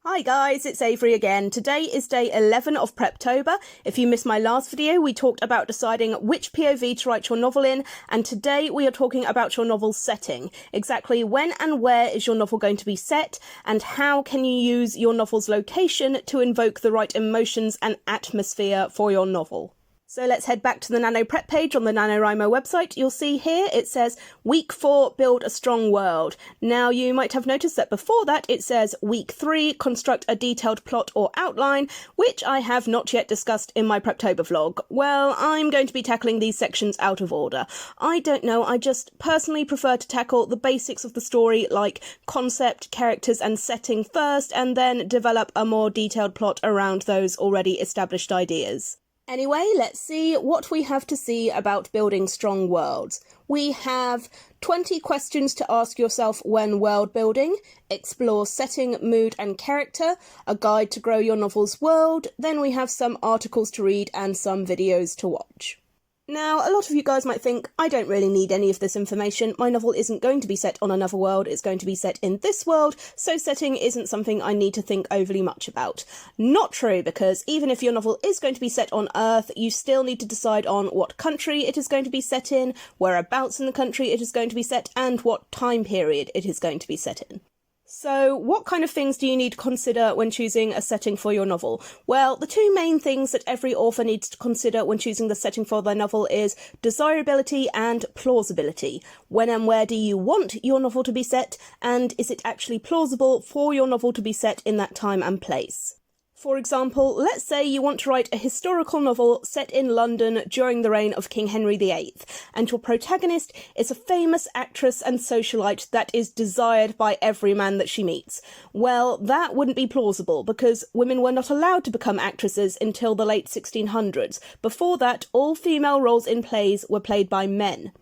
Hi guys, it's Avery again. Today is day 11 of Preptober. If you missed my last video, we talked about deciding which POV to write your novel in, and today we are talking about your novel's setting. Exactly when and where is your novel going to be set, and how can you use your novel's location to invoke the right emotions and atmosphere for your novel. So let's head back to the Nano Prep page on the NaNoWriMo website. You'll see here it says Week 4, build a strong world. Now you might have noticed that before that it says Week 3, construct a detailed plot or outline, which I have not yet discussed in my Preptober vlog. Well, I'm going to be tackling these sections out of order. I don't know, I just personally prefer to tackle the basics of the story like concept, characters and setting first, and then develop a more detailed plot around those already established ideas. Anyway, let's see what we have to see about building strong worlds. We have 20 questions to ask yourself when world building, explore setting, mood and character, a guide to grow your novel's world, then we have some articles to read and some videos to watch. Now, a lot of you guys might think, I don't really need any of this information, my novel isn't going to be set on another world, it's going to be set in this world, so setting isn't something I need to think overly much about. Not true, because even if your novel is going to be set on Earth, you still need to decide on what country it is going to be set in, whereabouts in the country it is going to be set, and what time period it is going to be set in. So, what kind of things do you need to consider when choosing a setting for your novel? Well, the two main things that every author needs to consider when choosing the setting for their novel is desirability and plausibility. When and where do you want your novel to be set, and is it actually plausible for your novel to be set in that time and place? For example, let's say you want to write a historical novel set in London during the reign of King Henry VIII, and your protagonist is a famous actress and socialite that is desired by every man that she meets. Well, that wouldn't be plausible, because women were not allowed to become actresses until the late 1600s. Before that, all female roles in plays were played by men.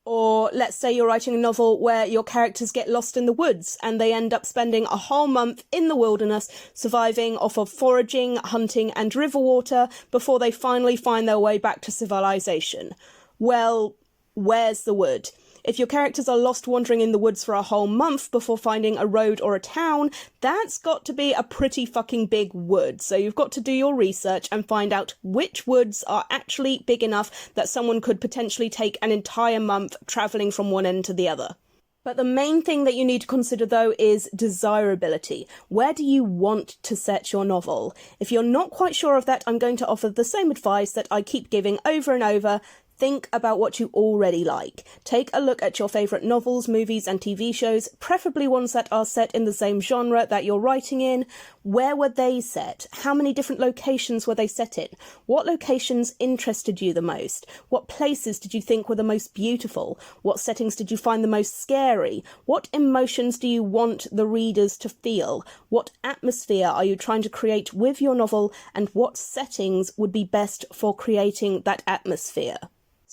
Or let's say you're writing a novel where your characters get lost in the woods and they end up spending a whole month in the wilderness surviving off of foraging, hunting and river water before they finally find their way back to civilization. Well, where's the wood? If your characters are lost wandering in the woods for a whole month before finding a road or a town, that's got to be a pretty fucking big wood. So you've got to do your research and find out which woods are actually big enough that someone could potentially take an entire month travelling from one end to the other. But the main thing that you need to consider though is desirability. Where do you want to set your novel? If you're not quite sure of that, I'm going to offer the same advice that I keep giving over and over. Think about what you already like. Take a look at your favourite novels, movies and TV shows, preferably ones that are set in the same genre that you're writing in. Where were they set? How many different locations were they set in? What locations interested you the most? What places did you think were the most beautiful? What settings did you find the most scary? What emotions do you want the readers to feel? What atmosphere are you trying to create with your novel, and what settings would be best for creating that atmosphere?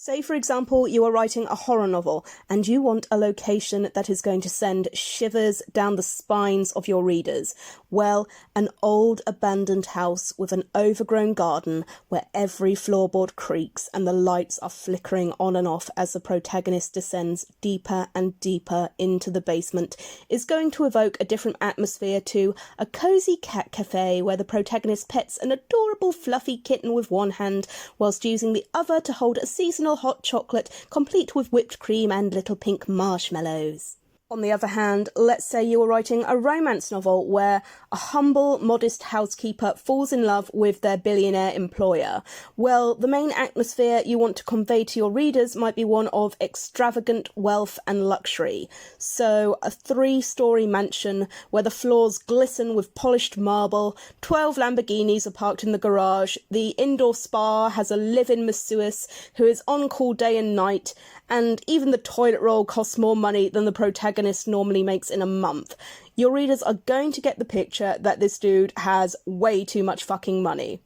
Say, for example, you are writing a horror novel and you want a location that is going to send shivers down the spines of your readers. Well, an old abandoned house with an overgrown garden where every floorboard creaks and the lights are flickering on and off as the protagonist descends deeper and deeper into the basement is going to evoke a different atmosphere to a cosy cat cafe where the protagonist pets an adorable fluffy kitten with one hand whilst using the other to hold a seasonal hot chocolate complete with whipped cream and little pink marshmallows. On the other hand, let's say you are writing a romance novel where a humble, modest housekeeper falls in love with their billionaire employer. Well, the main atmosphere you want to convey to your readers might be one of extravagant wealth and luxury. So, a 3-story mansion where the floors glisten with polished marble, 12 Lamborghinis are parked in the garage, the indoor spa has a live-in masseuse who is on call day and night, and even the toilet roll costs more money than the protagonist normally makes in a month. Your readers are going to get the picture that this dude has way too much fucking money.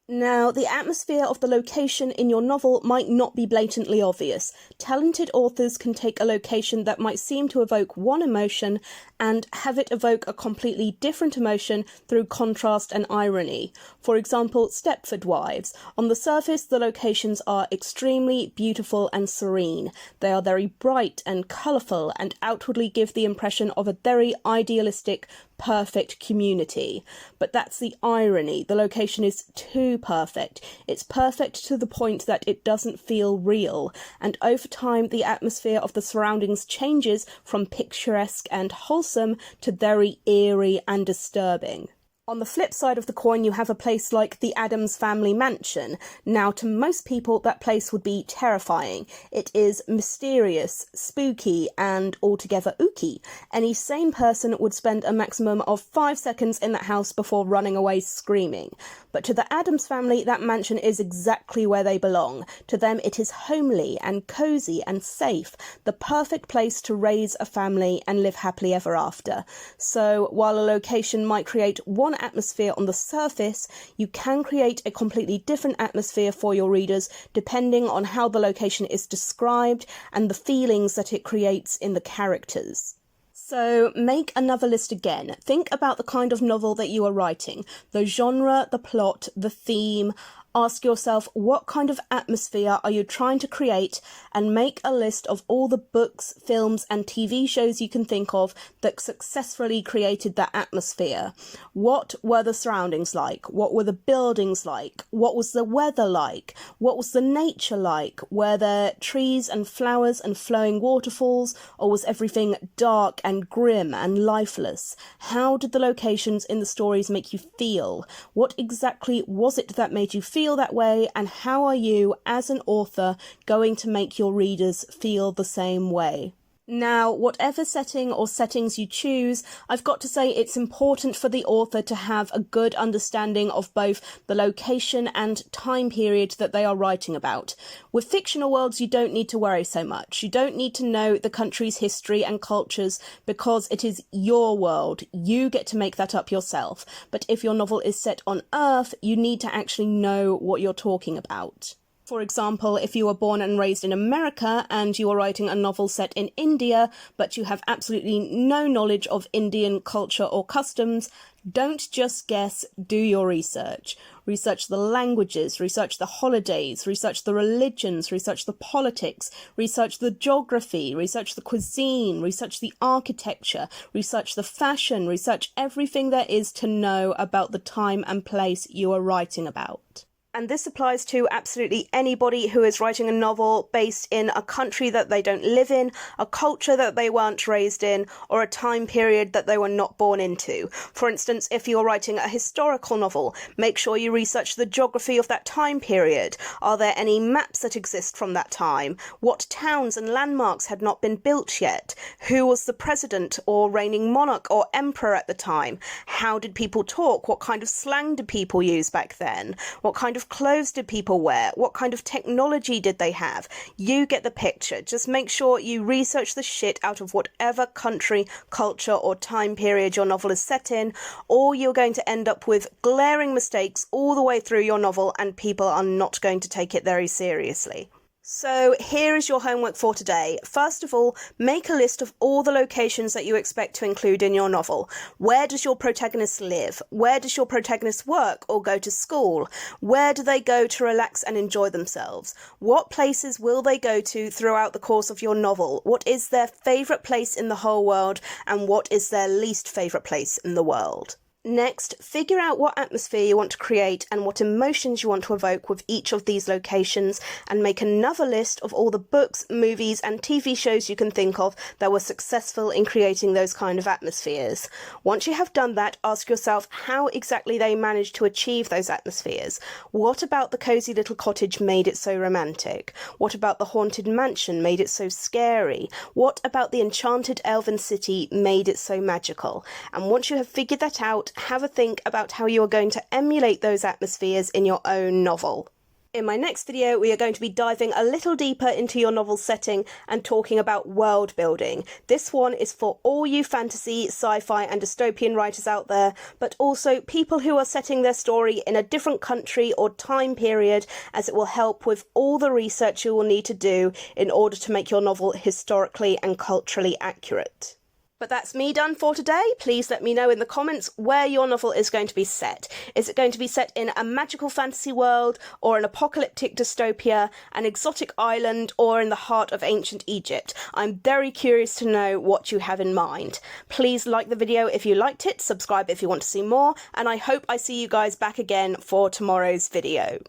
Now, the atmosphere of the location in your novel might not be blatantly obvious. Talented authors can take a location that might seem to evoke one emotion and have it evoke a completely different emotion through contrast and irony. For example, Stepford Wives. On the surface, the locations are extremely beautiful and serene. They are very bright and colourful and outwardly give the impression of a very idealistic, perfect community. But that's the irony. The location is too perfect. It's perfect to the point that it doesn't feel real. And over time, the atmosphere of the surroundings changes from picturesque and wholesome to very eerie and disturbing. On the flip side of the coin, you have a place like the Addams family mansion. Now, to most people, that place would be terrifying. It is mysterious, spooky, and altogether ooky. Any sane person would spend a maximum of 5 seconds in that house before running away screaming. But to the Addams family, that mansion is exactly where they belong. To them, it is homely and cosy and safe, the perfect place to raise a family and live happily ever after. So, while a location might create one atmosphere on the surface, you can create a completely different atmosphere for your readers depending on how the location is described and the feelings that it creates in the characters. So make another list again. Think about the kind of novel that you are writing, the genre, the plot, the theme. Ask yourself, what kind of atmosphere are you trying to create, and make a list of all the books, films and TV shows you can think of that successfully created that atmosphere. What were the surroundings like? What were the buildings like? What was the weather like? What was the nature like? Were there trees and flowers and flowing waterfalls, or was everything dark and grim and lifeless? How did the locations in the stories make you feel? What exactly was it that made you feel that way, and how are you, as an author, going to make your readers feel the same way? Now, whatever setting or settings you choose, I've got to say it's important for the author to have a good understanding of both the location and time period that they are writing about. With fictional worlds, you don't need to worry so much. You don't need to know the country's history and cultures because it is your world. You get to make that up yourself. But if your novel is set on Earth, you need to actually know what you're talking about. For example, if you were born and raised in America and you are writing a novel set in India, but you have absolutely no knowledge of Indian culture or customs, don't just guess, do your research. Research the languages, research the holidays, research the religions, research the politics, research the geography, research the cuisine, research the architecture, research the fashion, research everything there is to know about the time and place you are writing about. And this applies to absolutely anybody who is writing a novel based in a country that they don't live in, a culture that they weren't raised in, or a time period that they were not born into. For instance, if you're writing a historical novel, make sure you research the geography of that time period. Are there any maps that exist from that time? What towns and landmarks had not been built yet? Who was the president or reigning monarch or emperor at the time? How did people talk? What kind of slang did people use back then? What kind of clothes did people wear? What kind of technology did they have? You get the picture. Just make sure you research the shit out of whatever country, culture or time period your novel is set in, or you're going to end up with glaring mistakes all the way through your novel and people are not going to take it very seriously. So here is your homework for today. First of all, make a list of all the locations that you expect to include in your novel. Where does your protagonist live? Where does your protagonist work or go to school? Where do they go to relax and enjoy themselves? What places will they go to throughout the course of your novel? What is their favourite place in the whole world, and what is their least favourite place in the world? Next, figure out what atmosphere you want to create and what emotions you want to evoke with each of these locations, and make another list of all the books, movies and TV shows you can think of that were successful in creating those kind of atmospheres. Once you have done that, ask yourself how exactly they managed to achieve those atmospheres. What about the cosy little cottage made it so romantic? What about the haunted mansion made it so scary? What about the enchanted elven city made it so magical? And once you have figured that out, have a think about how you are going to emulate those atmospheres in your own novel. In my next video, we are going to be diving a little deeper into your novel setting and talking about world building. This one is for all you fantasy, sci-fi and dystopian writers out there, but also people who are setting their story in a different country or time period, as it will help with all the research you will need to do in order to make your novel historically and culturally accurate. But that's me done for today. Please let me know in the comments where your novel is going to be set. Is it going to be set in a magical fantasy world, or an apocalyptic dystopia, an exotic island, or in the heart of ancient Egypt? I'm very curious to know what you have in mind. Please like the video if you liked it, subscribe if you want to see more, and I hope I see you guys back again for tomorrow's video.